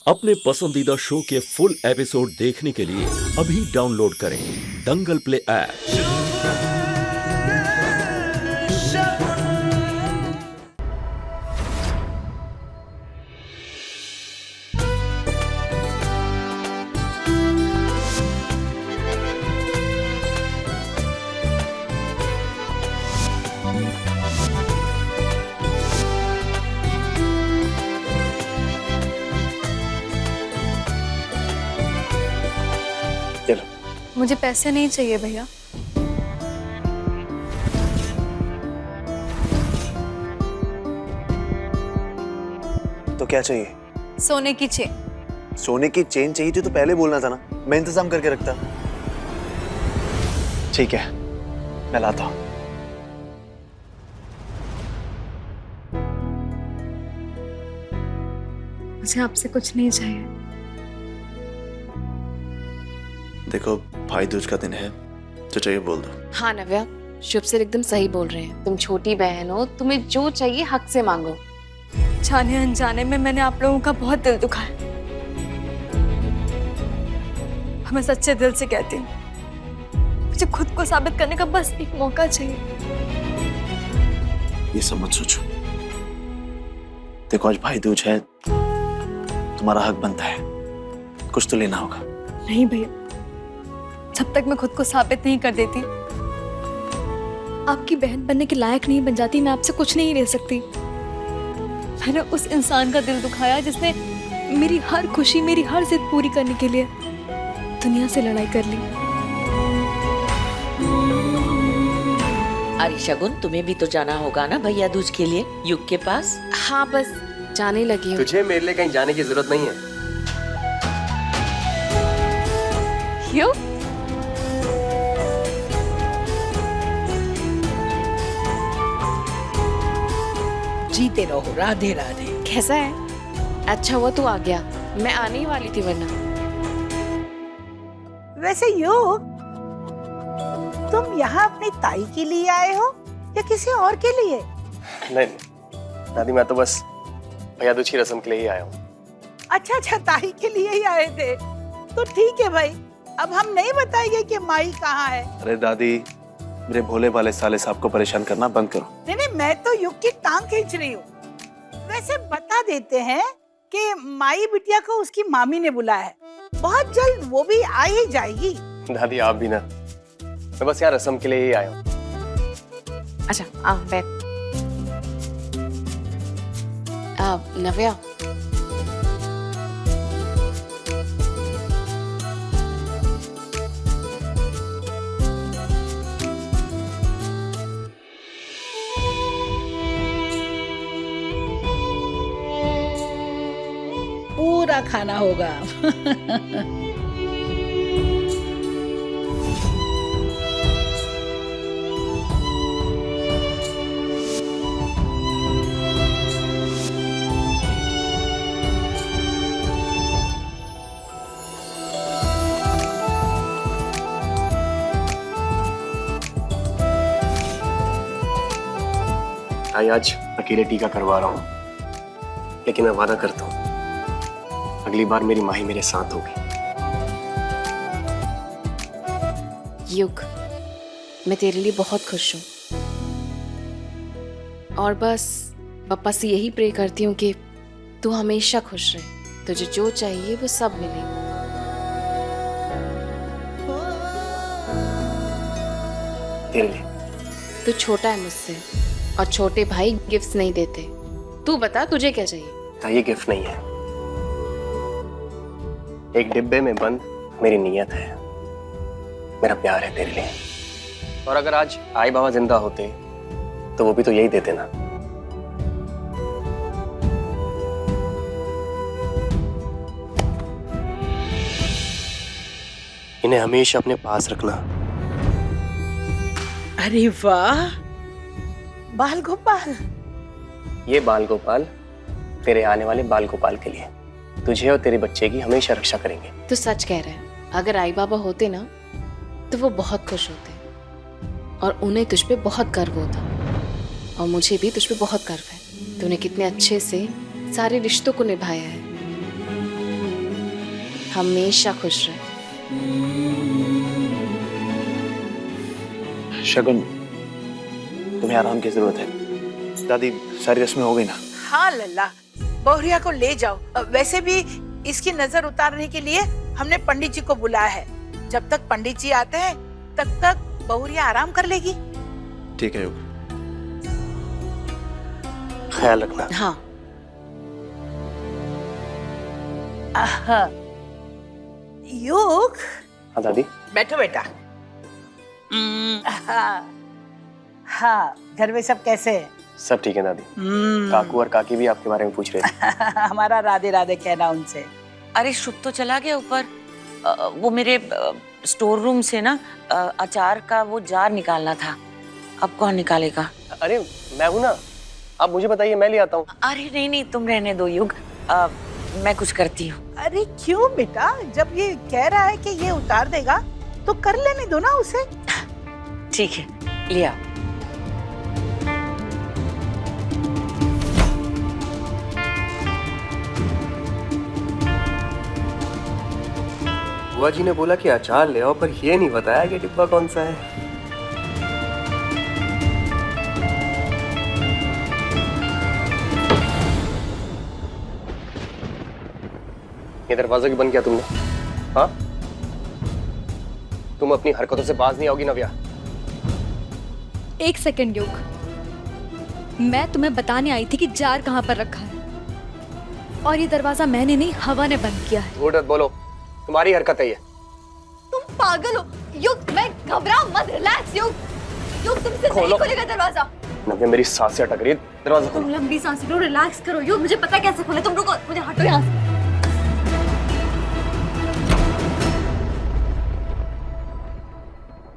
अपने पसंदीदा शो के फुल एपिसोड देखने के लिए अभी डाउनलोड करें दंगल प्ले ऐप। चलो। मुझे पैसे नहीं चाहिए भैया। तो क्या चाहिए? सोने की चेन। सोने की चेन चाहिए थी तो पहले बोलना था ना, मैं इंतजाम करके रखता। ठीक है, मैं लाता हूं। मुझे आपसे कुछ नहीं चाहिए। देखो, भाई दूज का दिन है, जो चाहिए बोल दो। हाँ नव्या, शुभ सर एकदम सही बोल रहे हैं। तुम छोटी बहन हो, तुम्हें जो चाहिए हक से मांगो। जाने अनजाने में मैंने आप लोगों का बहुत दिल दुखाया। मैं सच्चे दिल से कहती हूँ, मुझे खुद को साबित करने का बस एक मौका चाहिए। ये सब मत सोचो। देखो, आज भाई दूज है, तुम्हारा हक बनता है, कुछ तो लेना होगा। नहीं भैया, जब तक मैं खुद को साबित नहीं कर देती, आपकी बहन बनने के लायक नहीं बन जाती, मैं आपसे कुछ नहीं ले सकती। मैंने उस इंसान का दिल दुखाया जिसने मेरी हर खुशी, मेरी हर जिद पूरी करने के लिए दुनिया से लड़ाई कर ली। अरे शगुन, तुम्हें भी तो जाना होगा ना भैया दूज के लिए युग के पास। हाँ, बस जाने लगी हूँ। तुझे मेरे लिए कहीं जाने की जरूरत नहीं है। क्यों? जीते रहो, राधे राधे। कैसा है? अच्छा हुआ तू आ गया, मैं आने ही वाली थी वरना। वैसे युग, तुम यहाँ अपनी ताई के लिए आए हो या किसी और के लिए? नहीं दादी, मैं तो बस भैया दूज की रस्म के लिए ही आया हूँ। अच्छा, ताई के लिए ही आए थे तो ठीक है भाई। अब हम नहीं बताएंगे कि माई कहाँ है। अरे दादी, मेरे भोले भाले साले साहब को परेशान करना बंद करो। नहीं, मैं तो युग की टांग खींच रही हूँ। वैसे बता देते हैं कि माई बिटिया को उसकी मामी ने बुलाया है, बहुत जल्द वो भी आ ही जाएगी। दादी आप भी ना, मैं बस यहाँ रस्म के लिए ही आया हूँ। अच्छा आ बैठ। नव्या, पूरा खाना होगा। ताई, आज अकेले टीका करवा रहा हूँ, लेकिन मैं वादा करता हूँ अगली बार मेरी माही मेरे साथ होगी। युग, मैं तेरे लिए बहुत खुश हूँ और बस पापा से यही प्रे करती हूँ कि तू हमेशा खुश रहे। तुझे जो चाहिए वो सब मिले। तेरे लिए। तू छोटा है मुझसे और छोटे भाई गिफ्ट्स नहीं देते। तू बता तुझे क्या चाहिए? ताई, ये गिफ्ट नहीं है, एक डिब्बे में बंद मेरी नीयत है, मेरा प्यार है तेरे लिए। और अगर आज आई बाबा जिंदा होते तो वो भी तो यही देते ना। इन्हें हमेशा अपने पास रखना। अरे वाह, बाल गोपाल। ये बाल गोपाल तेरे आने वाले बाल गोपाल के लिए, तुझे और तेरे बच्चे की हमेशा रक्षा करेंगे। तू सच कह रहा है। अगर आई बाबा होते ना तो वो बहुत खुश होते और उन्हें तुझ पे बहुत गर्व होता और मुझे भी तुझ पे बहुत गर्व है। तूने कितने अच्छे से सारे रिश्तों को निभाया है। हमेशा खुश रहे। शगुन, तुम्हें आराम की जरूरत है। दादी सारी रस्में हो गई ना? हाँ लल्ला, बहुरिया को ले जाओ। वैसे भी इसकी नजर उतारने के लिए हमने पंडित जी को बुलाया है। जब तक पंडित जी आते हैं तब तक बहुरिया आराम कर लेगी। ठीक है युग, ख्याल रखना। हाँ। आहा। युग, हाँ दादी। बैठो बेटा। हाँ हाँ, घर में सब कैसे हैं? सब ठीक है दादी। काकू और काकी भी आपके बारे में पूछ रहे थे। हमारा राधे राधे कहना उनसे। अरे शुभ तो चला गया ऊपर। वो मेरे स्टोर रूम से ना अचार का वो जार निकालना था। अब कौन निकालेगा? अरे मैं हूं ना, आप मुझे बताइए, मैं ले आता हूँ। अरे नहीं नहीं, तुम रहने दो युग, मैं कुछ करती हूँ। अरे क्यों बेटा, जब ये कह रहा है कि ये उतार देगा तो कर लेने दो ना उसे। ठीक है, लिया। बुआ जी ने बोला कि अचार ले आओ, पर ये नहीं बताया कि डिब्बा कौन सा है। ये दरवाजा क्यों बंद किया तुमने? हाँ, तुम अपनी हरकतों से बाज नहीं आओगी नव्या। एक सेकंड युग, मैं तुम्हें बताने आई थी कि जार कहाँ पर रखा है, और ये दरवाजा मैंने नहीं, हवा ने बंद किया है। झूठ मत बोलो, तुम्हारी हरकत है ये। तुम पागल हो युग, मैं घबरा मत, रिलैक्स युग। युग तुमसे नहीं खुलेगा दरवाजा। नव्या मेरी सांसें अटक रही है, दरवाजा तुम खोलो। लंबी सांस लो, रिलैक्स करो युग, मुझे पता है कैसे खोले। तुम रुको, मुझे हटो यहाँ से।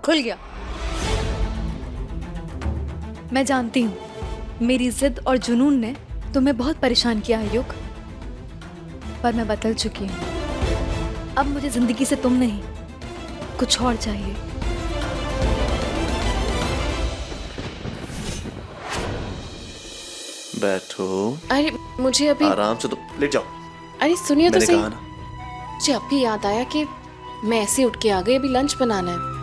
खुल गया। मैं जानती हूँ मेरी जिद और जुनून ने तुम्हें बहुत परेशान किया है युग, पर मैं बदल चुकी हूँ। अब मुझे जिंदगी से तुम नहीं, कुछ और चाहिए। बैठो, अरे मुझे अभी आराम से, तो लेट जाओ। अरे सुनिए तो मैंने सही। कहा ना। मुझे अभी याद आया कि मैं ऐसे उठ के आ गई, अभी लंच बनाना है।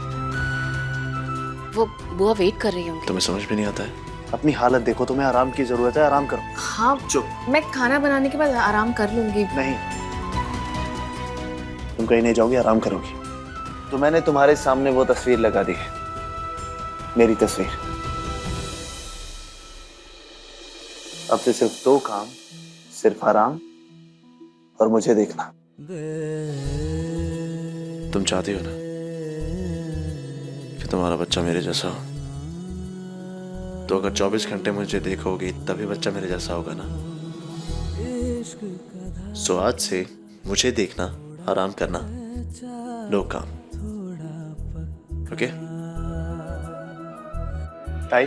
वो बुआ वेट कर रही होंगी। तुम्हें समझ भी नहीं आता है? अपनी हालत देखो, तुम्हें आराम की जरूरत है, आराम करो। हाँ, चुप। मैं खाना बनाने के बाद आराम कर लूंगी। नहीं, तुम कहीं नहीं जाओगी, आराम करोगी। तो मैंने तुम्हारे सामने वो तस्वीर लगा दी है, मेरी तस्वीर। अब से सिर्फ दो काम, सिर्फ आराम और मुझे देखना। तुम चाहती हो ना कि तुम्हारा बच्चा मेरे जैसा हो? तो अगर 24 घंटे मुझे देखोगी तभी बच्चा मेरे जैसा होगा ना। सो आज से मुझे देखना, आराम करना, नो काम। ओके? ताई,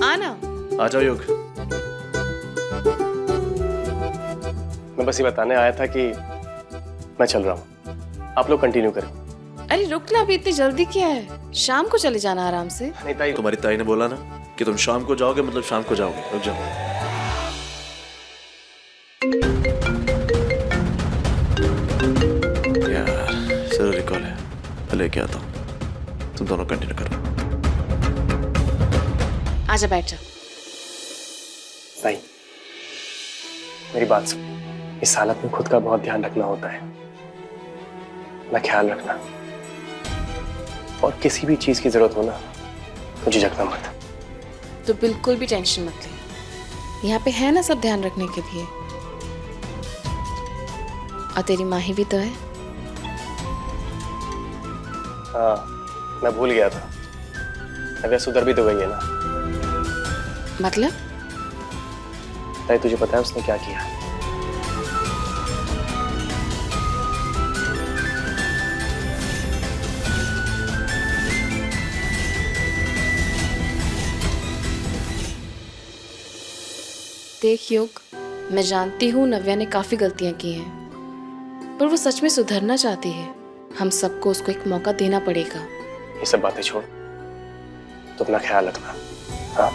आना। आ जाओ योग। मैं बस ये बताने आया था कि मैं चल रहा हूँ, आप लोग कंटिन्यू करें। अरे रुक ना, अभी इतनी जल्दी क्या है? शाम को चले जाना आराम से। नहीं ताई, तुम्हारी ताई ने बोला ना कि तुम शाम को जाओगे, मतलब शाम को जाओगे। रुक जाओ। यार जरूरी कॉल है, मैं लेके आता हूँ। तुम दोनों कंटिन्यू करो। आजा बैठ जा। ताई मेरी बात सुन, इस हालत में खुद का बहुत ध्यान रखना होता है, अपना ख्याल रखना, और किसी भी चीज की जरूरत हो ना तो झिझकना मत। तो बिल्कुल भी टेंशन मत ले, यहाँ पे है ना सब ध्यान रखने के लिए। और तेरी माही भी तो है। हाँ, मैं भूल गया था, नव्या सुधर भी तो गई है ना। मतलब? ताई तुझे पता है उसने क्या किया? देख योग, मैं जानती हूँ नव्या ने काफी गलतियां की हैं, पर वो सच में सुधरना चाहती है। हम सबको उसको एक मौका देना पड़ेगा। ये सब बातें छोड़, तो अपना ख्याल रखना। हाँ,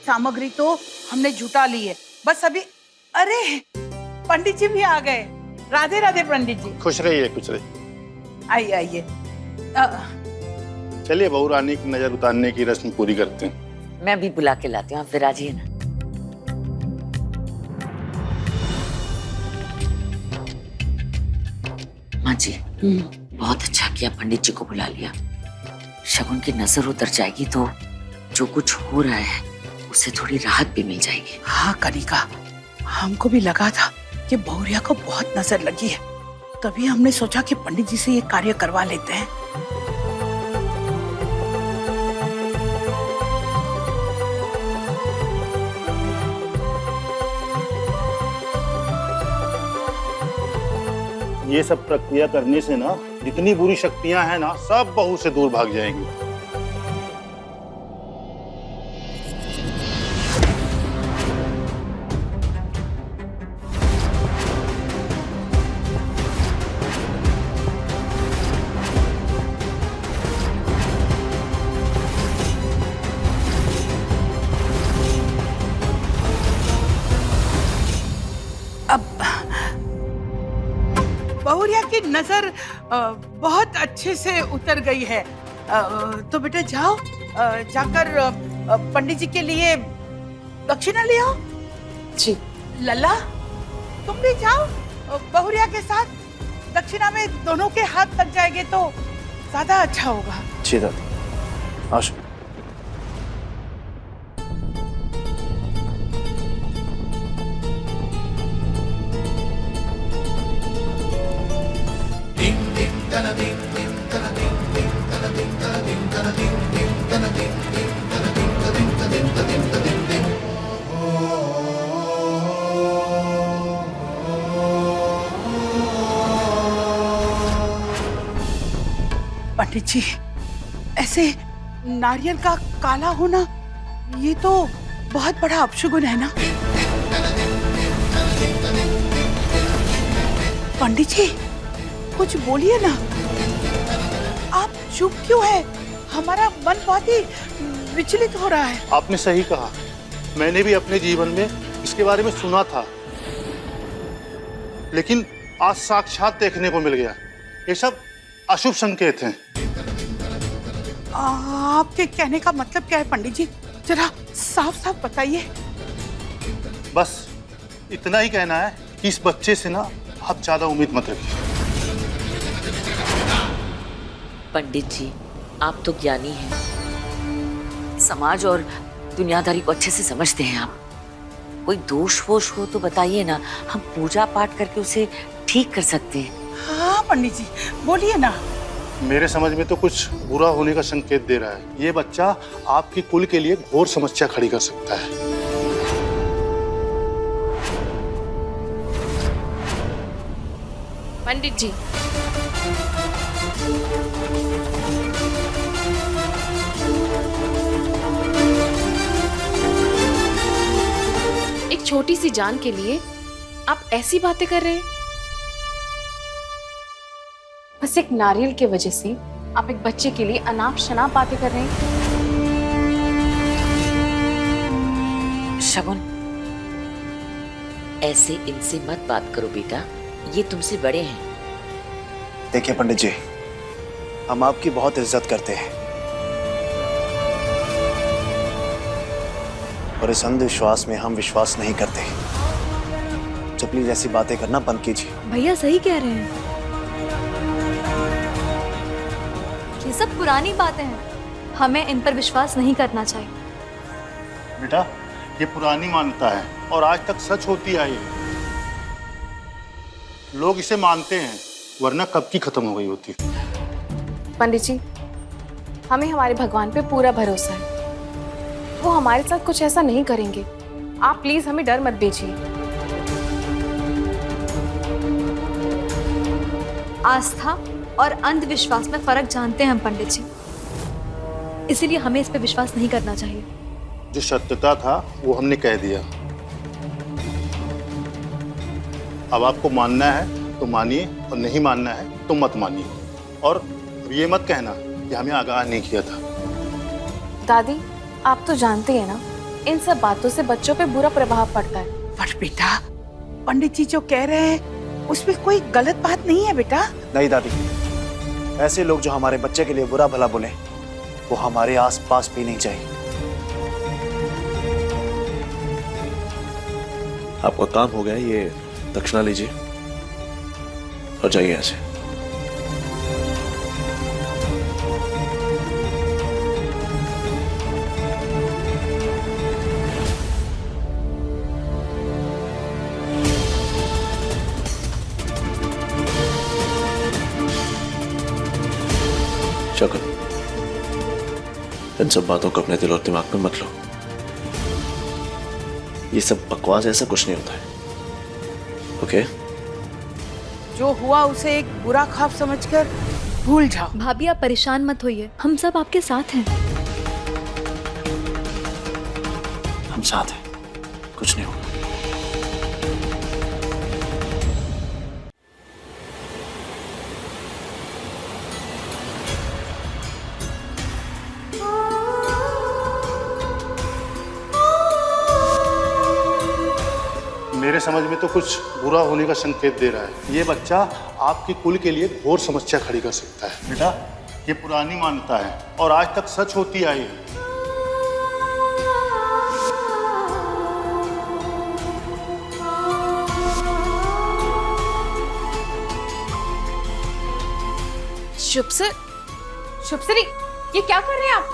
सामग्री तो हमने जुटा ली है, बस अभी। अरे पंडित जी भी आ गए। राधे राधे पंडित जी। खुश रहिए, खुश रहिए। आइए आइए। चलिए बहू रानी की नजर उतारने की रस्म पूरी करते हैं। मैं भी बुला के लाती हूँ, आप विराजिए ना। माँ जी, बहुत अच्छा किया पंडित जी को बुला लिया। शगुन की नजर उतर जाएगी तो जो कुछ हो रहा है उससे थोड़ी राहत भी मिल जाएगी। हाँ कनिका, हमको भी लगा था कि बहुरिया को बहुत नजर लगी है, तभी हमने सोचा कि पंडित जी से ये कार्य करवा लेते हैं। ये सब प्रक्रिया करने से ना जितनी बुरी शक्तियां हैं ना सब बहू से दूर भाग जाएंगी। बहुरिया की नजर बहुत अच्छे से उतर गई है। तो बेटा जाओ, जाकर पंडित जी के लिए दक्षिणा ले आओ। जी। लल्ला तुम भी जाओ बहुरिया के साथ, दक्षिणा में दोनों के हाथ लग जाएंगे तो ज्यादा अच्छा होगा। जी दादी। आशु। पंडित जी, ऐसे नारियल का काला होना ये तो बहुत बड़ा अपशगुन है ना। पंडित जी कुछ बोलिए ना, आप चुप क्यों है? हमारा मन बहुत ही विचलित हो रहा है। आपने सही कहा, मैंने भी अपने जीवन में इसके बारे में सुना था, लेकिन आज साक्षात देखने को मिल गया। ये सब अशुभ संकेत हैं। आपके कहने का मतलब क्या है पंडित जी? जरा साफ साफ बताइए। बस इतना ही कहना है कि इस बच्चे से ना आप ज्यादा उम्मीद मत रखिए। पंडित जी, आप तो ज्ञानी हैं, समाज और दुनियादारी को अच्छे से समझते हैं आप। कोई दोष वोष हो तो बताइए ना, हम पूजा पाठ करके उसे ठीक कर सकते हैं। हाँ पंडित जी बोलिए ना। मेरे समझ में तो कुछ बुरा होने का संकेत दे रहा है। ये बच्चा आपके कुल के लिए घोर समस्या खड़ी कर सकता है। पंडित जी, एक छोटी सी जान के लिए आप ऐसी बातें कर रहे हैं? बस एक नारियल के वजह से आप एक बच्चे के लिए अनाप शनाप बातें कर रहे हैं। शगुन, ऐसे इनसे मत बात करो बेटा, ये तुमसे बड़े हैं। देखिए पंडित जी, हम आपकी बहुत इज्जत करते हैं और इस अंधविश्वास में हम विश्वास नहीं करते। तो प्लीज ऐसी बातें करना बंद कीजिए। भैया सही कह रहे हैं, ये सब पुरानी बातें हैं, हमें इन पर विश्वास नहीं करना चाहिए। बेटा, ये पुरानी मान्यता है और आज तक सच होती आई है। लोग इसे मानते हैं, वरना कब की खत्म हो गई होती। पंडित जी, हमें हमारे भगवान पे पूरा भरोसा है, वो हमारे साथ कुछ ऐसा नहीं करेंगे। आप प्लीज हमें डर मत भेजिए। आस्था और अंधविश्वास में फर्क जानते हैं हम पंडित जी, इसीलिए हमें इस पे विश्वास नहीं करना चाहिए। जो सत्यता था वो हमने कह दिया। अब आपको मानना है तो मानिए और नहीं मानना है तो मत मानिए। और ये मत कहना कि हमें आगाह नहीं किया था। दादी, आप तो जानते हैं ना इन सब बातों से बच्चों पे बुरा प्रभाव पड़ता है। पर बेटा, पंडित जी जो कह रहे हैं उसमें कोई गलत बात नहीं है बेटा। नहीं दादी, ऐसे लोग जो हमारे बच्चे के लिए बुरा भला बोले वो हमारे आसपास भी नहीं चाहिए। आपका काम हो गया, ये दक्षिणा लीजिए और जाइए यहाँ से। शकुन, इन सब बातों को अपने दिल और दिमाग में मत लो। ये सब बकवास, ऐसा कुछ नहीं होता है। ओके? जो हुआ उसे एक बुरा ख्वाब समझकर भूल जाओ। भाभी आप परेशान मत होइए, हम सब आपके साथ हैं। हम साथ हैं, कुछ नहीं होगा। मेरे समझ में तो कुछ बुरा होने का संकेत दे रहा है। ये बच्चा आपकी कुल के लिए घोर समस्या खड़ी कर सकता है। बेटा, ये पुरानी मान्यता है और आज तक सच होती आई है। शुभ सर, ये क्या कर रहे हैं आप?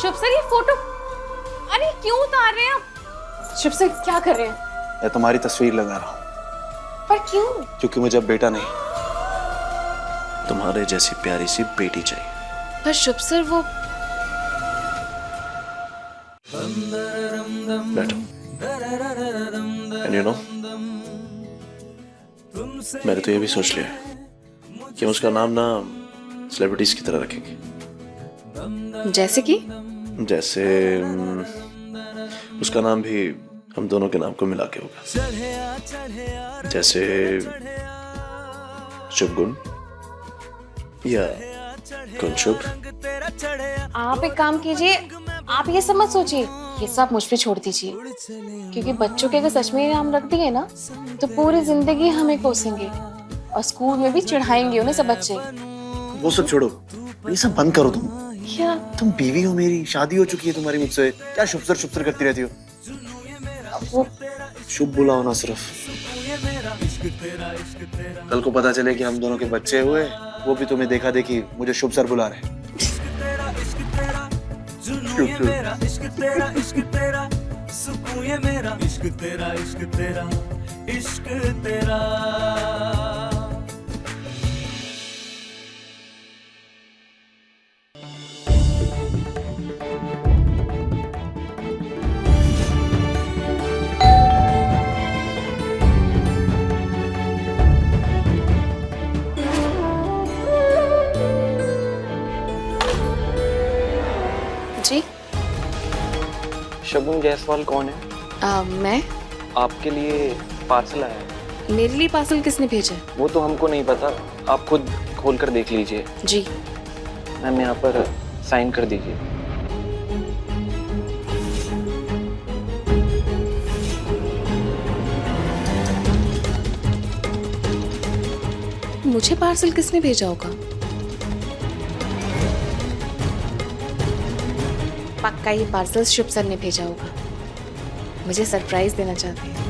शुभ सर, ये फोटो, अरे क्यों उतार रहे हैं आप? शुभ सर, क्या कर रहे हैं? मैं तुम्हारी तस्वीर लगा रहा हूँ। पर क्यों? क्योंकि मुझे अब बेटा नहीं, तुम्हारे जैसी प्यारी सी बेटी चाहिए। पर शुभ सर, वो बैठो। एंड यू नो, मैंने तो ये भी सोच लिया है कि उसका नाम ना सेलिब्रिटीज की तरह रखेंगे। जैसे कि? जैसे उसका नाम भी हम दोनों के नाम को मिला के होगा। जैसे शुभ गुण या गुण शुभ। आप एक काम कीजिए, आप ये सब मत सोचिए, ये सब मुझ पे छोड़ दीजिए। क्योंकि बच्चों के अगर सच में नाम रख दिए ना तो पूरी जिंदगी हमें कोसेंगे और स्कूल में भी चिढ़ाएंगे उन्हें सब बच्चे। वो सब छोड़ो, ये सब बंद करो। क्या? तुम बीवी हो मेरी, शादी हो चुकी है तुम्हारी मुझसे, क्या शुभ सर करती रहती हो? वो शुभ बुला होना सिर्फ। कल को पता चले कि हम दोनों के बच्चे हुए, वो भी तुम्हें देखा देखी मुझे शुभ सर बुला रहे। जी? शगुन जायसवाल कौन है? मैं? आपके लिए पार्सल आया है। मेरे लिए पार्सल किसने भेजा? वो तो हमको नहीं पता, आप खुद खोल कर देख लीजिए। जी। मैम, यहाँ पर साइन कर दीजिए। मुझे पार्सल किसने भेजा होगा? पक्का ये पार्सल शुभ सर ने भेजा होगा, मुझे सरप्राइज देना चाहते हैं।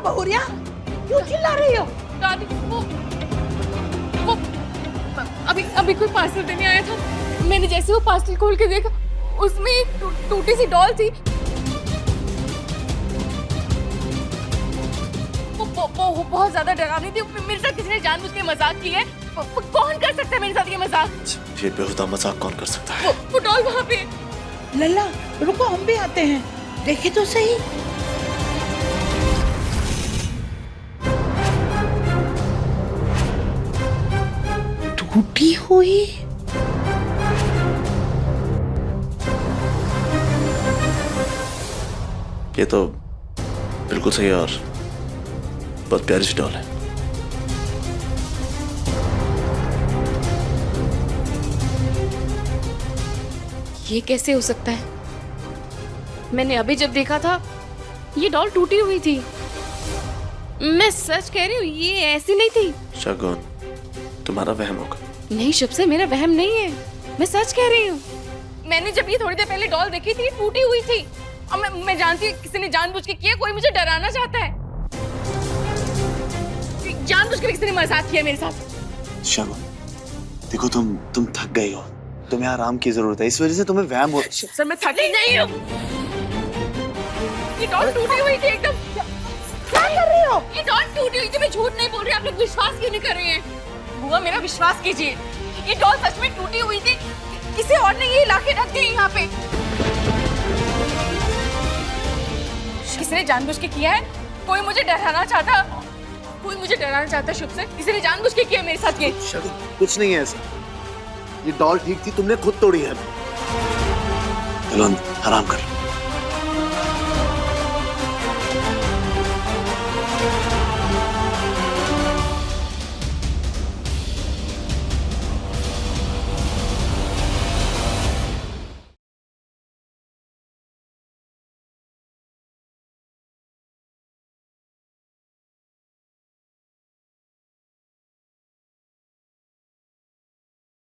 बहुरिया, क्यों चिल्ला रही हो? दादी, वो अभी कोई पार्सल देने आया था। मैंने जैसे वो पार्सल खोल के देखा, उसमें एक टूटी सी डॉल थी। वो बहुत ज्यादा डरावनी थी। मेरे साथ किसी ने जानबूझ के मजाक किया है। कौन कर सकता है मेरे साथ ये मजाक? ये बेहुदा मजाक कौन कर सकता है? वो डॉल वहाँ पे। लल्ला रुको, हम भी आते हैं, देखे तो सही। टूटी हुई। ये तो बिल्कुल सही और बहुत प्यारी सी डॉल है। ये कैसे हो सकता है? मैंने अभी जब देखा था ये डॉल टूटी हुई थी। मैं सच कह रही हूँ, ये ऐसी नहीं थी। शगुन, तुम्हारा वहम होगा। नहीं शुभ से, मेरा वहम नहीं है, मैं सच कह रही हूँ। मैंने जब ये थोड़ी देर पहले डॉल देखी थी, टूटी हुई थी। और मैं जानती हूँ किसी ने जानबूझ के किया, कोई मुझे डराना चाहता है। जानबूझ के किसी ने मजाक किया मेरे साथ। शगुन, देखो तुम थक गई हो, तुम्हें आराम की जरूरत है, इस वजह से तुम्हें वहम हो। सर मैं थकी नहीं हूँ। ये डॉल टूटी हुई थी एकदम। क्या कर रही हो? ये डॉल टूटी हुई थी, मैं झूठ नहीं बोल रही। आप लोग विश्वास क्यों नहीं कर रहे हैं? बुआ मेरा विश्वास कीजिए, ये डॉल सच में टूटी हुई थी। किसी और ने ये लाके रख दी यहाँ पे। किसने जानबूझ के किया है? कोई मुझे डराना चाहता, कोई मुझे डराना चाहता शुभ से। किसी ने जानबूझ के किया मेरे साथ ये। शगुन, कुछ नहीं है ऐसा, ये डॉल ठीक थी, तुमने खुद तोड़ी है। चलो आराम कर।